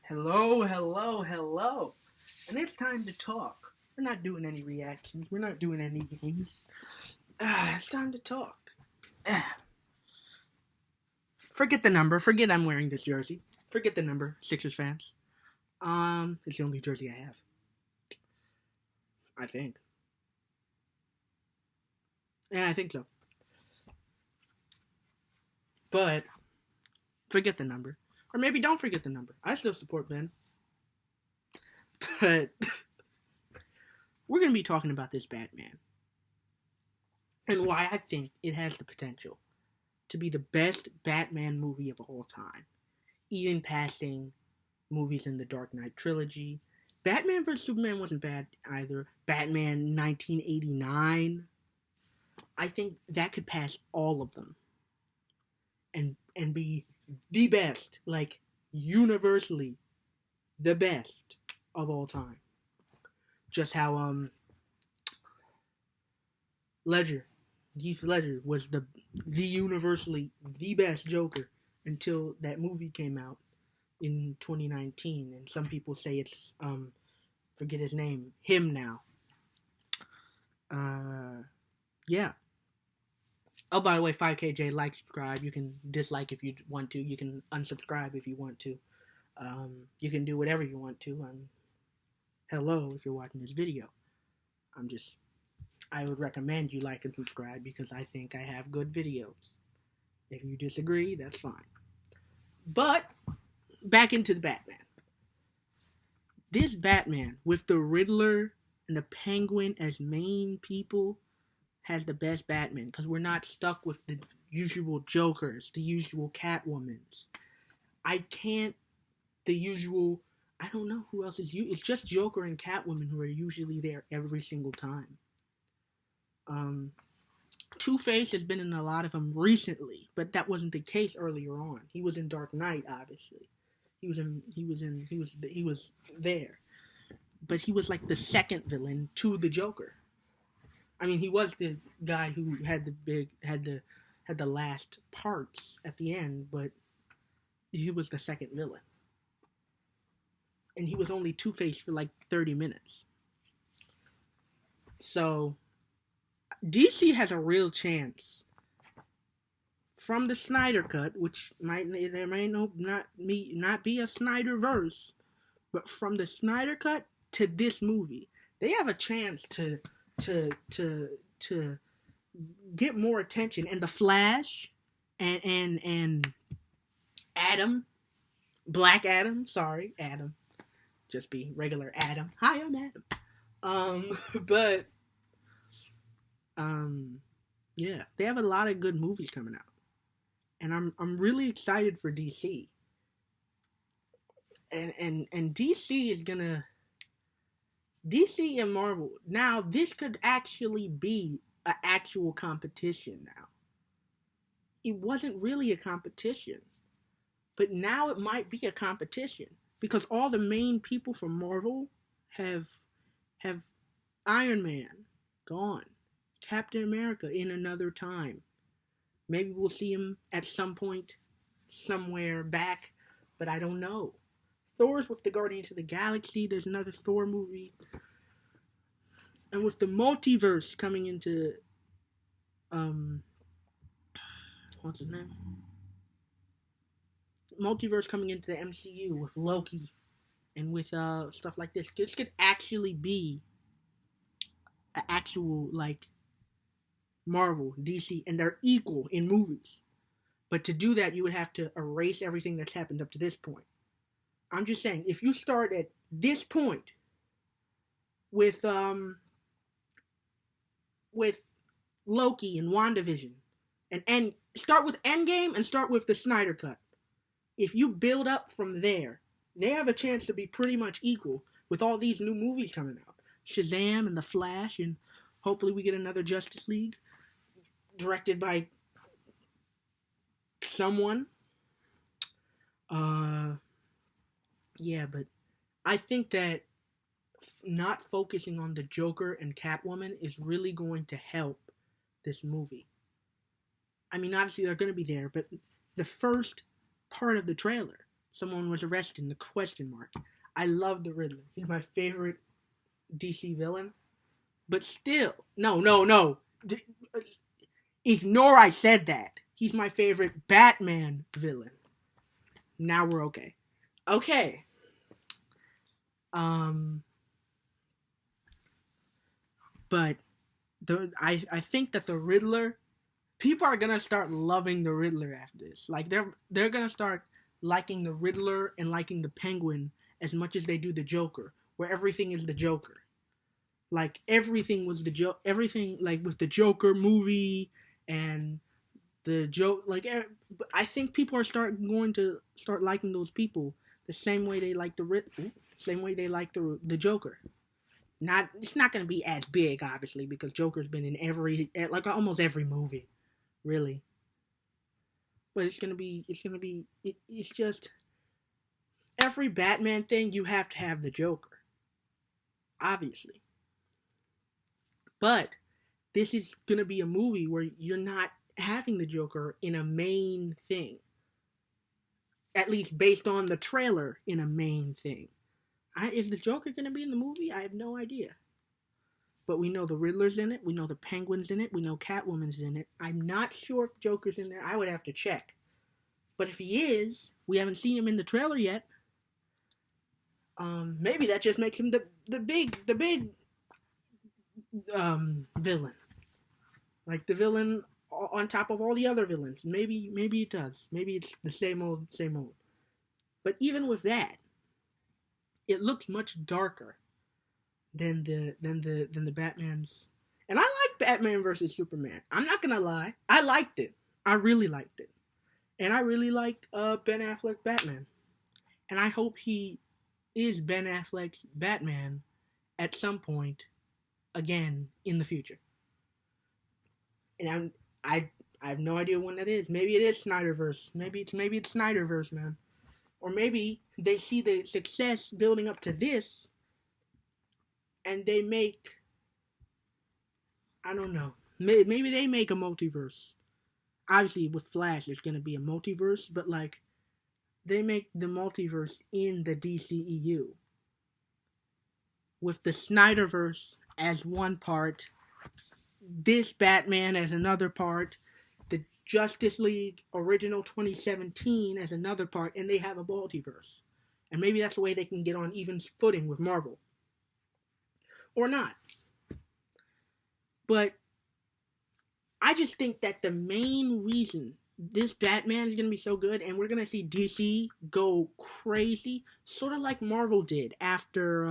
Hello, hello, hello. And it's time to talk. We're not doing any reactions. We're not doing any games. It's time to talk. Forget the number. Forget I'm wearing this jersey. Forget the number, Sixers fans. It's the only jersey I have. I think. Yeah, I think so. But forget the number. Or maybe don't forget the number. I still support Ben. But we're going to be talking about this Batman. And why I think it has the potential to be the best Batman movie of all time, even passing movies in the Dark Knight trilogy. Batman vs Superman wasn't bad either. Batman 1989. I think that could pass all of them and be the best, like universally the best of all time. Just how Ledger, Heath Ledger was the universally the best Joker until that movie came out in 2019, and some people say it's forget his name, him now. Yeah. Oh, by the way, 5KJ, like, subscribe. You can dislike if you want to. You can unsubscribe if you want to. You can do whatever you want to. Hello, if you're watching this video. I would recommend you like and subscribe because I think I have good videos. If you disagree, that's fine. But, back into the Batman. This Batman, with the Riddler and the Penguin as main people, has the best Batman because we're not stuck with the usual Jokers, the usual Catwomans. I don't know who else is it's just Joker and Catwoman who are usually there every single time. Two-Face has been in a lot of them recently, but that wasn't the case earlier on. He was in Dark Knight, obviously. He was there. But he was like the second villain to the Joker. I mean, he was the guy who had the last parts at the end, but he was the second villain. And he was only Two-Face for like 30 minutes. So, DC has a real chance from the Snyder Cut, which might not be a Snyderverse, but from the Snyder Cut to this movie, they have a chance to get more attention. And the Flash and Adam, Black Adam, sorry, Adam, just be regular Adam. Hi, I'm Adam. Yeah, they have a lot of good movies coming out, and I'm really excited for DC. And DC is gonna DC and Marvel. Now this could actually be an actual competition. Now it wasn't really a competition, but now it might be a competition because all the main people from Marvel have Iron Man gone. Captain America in another time. Maybe we'll see him at some point, somewhere back, but I don't know. Thor's with the Guardians of the Galaxy. There's another Thor movie. And with the multiverse coming into, what's his name? Multiverse coming into the MCU with Loki and with stuff like this. This could actually be an actual, like, Marvel, DC, and they're equal in movies. But to do that, you would have to erase everything that's happened up to this point. I'm just saying, if you start at this point with Loki and WandaVision, and start with Endgame and start with the Snyder Cut. If you build up from there, they have a chance to be pretty much equal with all these new movies coming out. Shazam and The Flash, and hopefully we get another Justice League directed by someone. Yeah, but I think that not focusing on the Joker and Catwoman is really going to help this movie. I mean, obviously they're going to be there, but the first part of the trailer, someone was arrested in the question mark. I love the Riddler. He's my favorite DC villain. But still, no. Ignore I said that. He's my favorite Batman villain. Now we're okay. Okay. But I think that the Riddler, people are gonna start loving the Riddler after this. Like they're gonna start liking the Riddler and liking the Penguin as much as they do the Joker, where everything is the Joker. Like everything was the joke. Everything like with the Joker movie and the joke. Like I think people are going to start liking those people the same way they like same way they like the Joker. It's not going to be as big, obviously, because Joker's been in almost every movie, really. But it's just every Batman thing you have to have the Joker, obviously. But this is going to be a movie where you're not having the Joker in a main thing, at least based on the trailer, in a main thing. Is the Joker going to be in the movie? I have no idea. But we know the Riddler's in it. We know the Penguin's in it. We know Catwoman's in it. I'm not sure if Joker's in there. I would have to check. But if he is, we haven't seen him in the trailer yet. Maybe that just makes him the big villain. Like the villain on top of all the other villains. Maybe it does. Maybe it's the same old. But even with that, it looks much darker than the Batman's. And I like Batman vs Superman. I'm not gonna lie, I liked it. I really liked it, and I really like Ben Affleck Batman. And I hope he is Ben Affleck's Batman at some point again in the future. And I have no idea when that is. Maybe it is Snyderverse. Maybe it's Snyderverse, man. Or maybe they see the success building up to this, and they make, I don't know, maybe they make a multiverse. Obviously, with Flash, there's going to be a multiverse, but like, they make the multiverse in the DCEU. With the Snyderverse as one part, this Batman as another part, the Justice League original 2017 as another part, and they have a multiverse. And maybe that's the way they can get on even footing with Marvel. Or not. But I just think that the main reason this Batman is going to be so good, and we're going to see DC go crazy, sort of like Marvel did after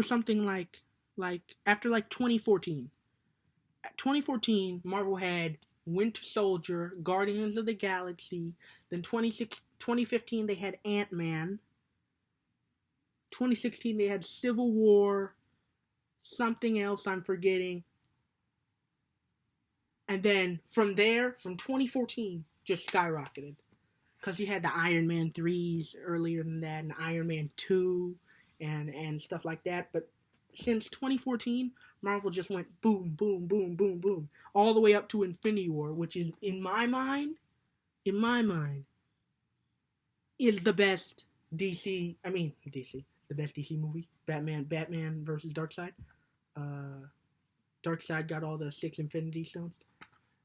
something like after 2014. 2014, Marvel had Winter Soldier, Guardians of the Galaxy. Then 2015, they had Ant-Man. 2016, they had Civil War. Something else I'm forgetting. And then from there, from 2014, just skyrocketed. Because you had the Iron Man 3s earlier than that, and Iron Man 2, and stuff like that. But since 2014, Marvel just went boom, boom, boom, boom, boom. All the way up to Infinity War, which is, in my mind, is the best DC, the best DC movie. Batman versus Darkseid. Darkseid got all the 6 Infinity Stones.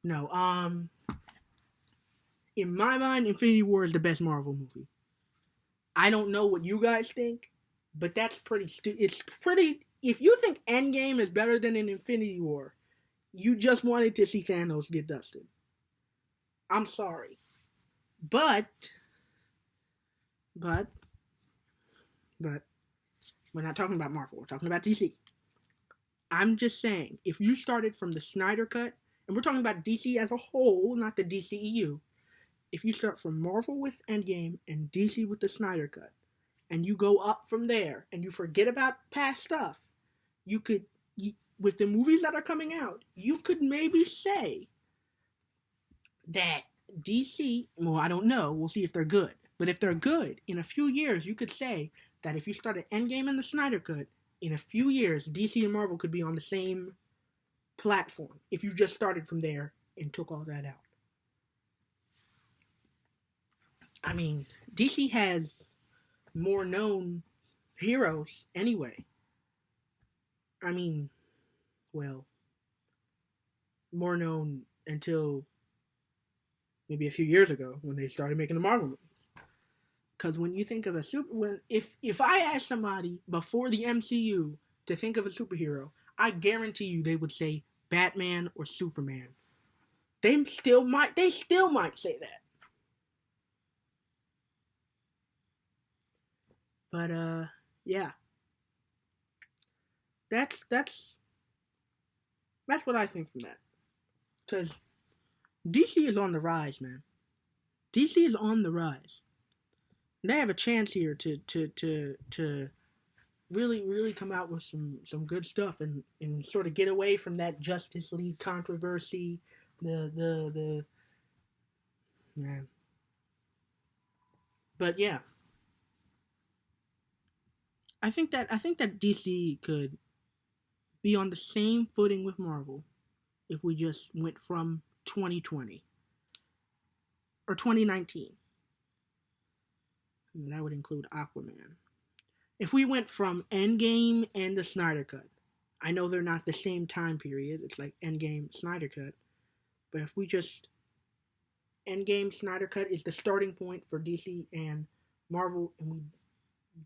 No, in my mind, Infinity War is the best Marvel movie. I don't know what you guys think, but that's pretty if you think Endgame is better than an Infinity War, you just wanted to see Thanos get dusted. I'm sorry. But we're not talking about Marvel, we're talking about DC. I'm just saying, if you started from the Snyder Cut, and we're talking about DC as a whole, not the DCEU, if you start from Marvel with Endgame and DC with the Snyder Cut, and you go up from there, and you forget about past stuff, with the movies that are coming out, you could maybe say that DC, well, I don't know, we'll see if they're good, but if they're good, in a few years, you could say that if you started Endgame and the Snyder Cut, in a few years, DC and Marvel could be on the same platform if you just started from there and took all that out. I mean, DC has more known heroes anyway. I mean, well, more known until maybe a few years ago when they started making the Marvel movies. Because when you think of a if I asked somebody before the MCU to think of a superhero, I guarantee you they would say Batman or Superman. They still might say that. But yeah. That's what I think from that. Cuz DC is on the rise, man. DC is on the rise. They have a chance here to really come out with some good stuff and sort of get away from that Justice League controversy. The man. But yeah, I think that DC could be on the same footing with Marvel if we just went from 2020 or 2019. And that would include Aquaman. If we went from Endgame and the Snyder Cut, I know they're not the same time period. It's like Endgame, Snyder Cut. But if we just Endgame, Snyder Cut is the starting point for DC and Marvel, and we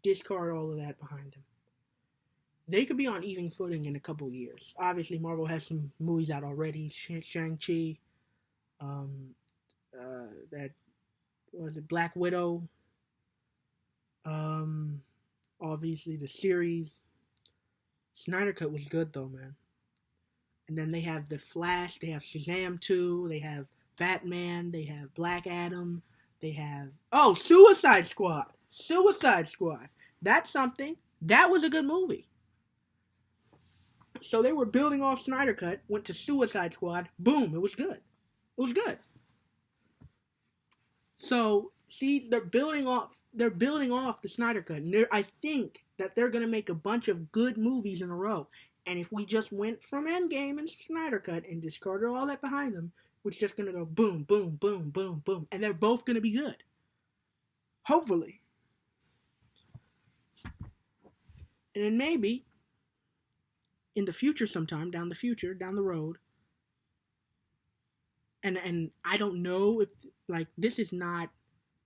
discard all of that behind them, they could be on even footing in a couple years. Obviously, Marvel has some movies out already. Shang-Chi, that was it, Black Widow. Obviously the series. Snyder Cut was good though, man. And then they have The Flash, they have Shazam 2, they have Batman, they have Black Adam, they have Suicide Squad. Suicide Squad. That's something. That was a good movie. So they were building off Snyder Cut, went to Suicide Squad, boom, it was good. It was good. So see, they're building off the Snyder Cut. And I think that they're gonna make a bunch of good movies in a row. And if we just went from Endgame and Snyder Cut and discarded all that behind them, we're just gonna go boom, boom, boom, boom, boom, and they're both gonna be good. Hopefully. And then maybe in the future, sometime down the road, and I don't know if like this is not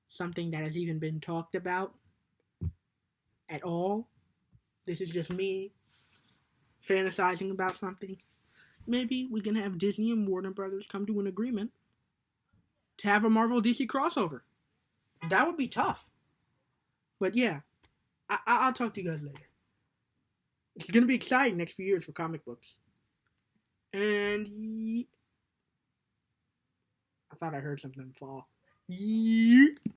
something that has even been talked about at all. This is just me fantasizing about something. Maybe we can have Disney and Warner Brothers come to an agreement to have a Marvel DC crossover. That would be tough. But yeah, I'll talk to you guys later. It's going to be exciting next few years for comic books. And I thought I heard something fall.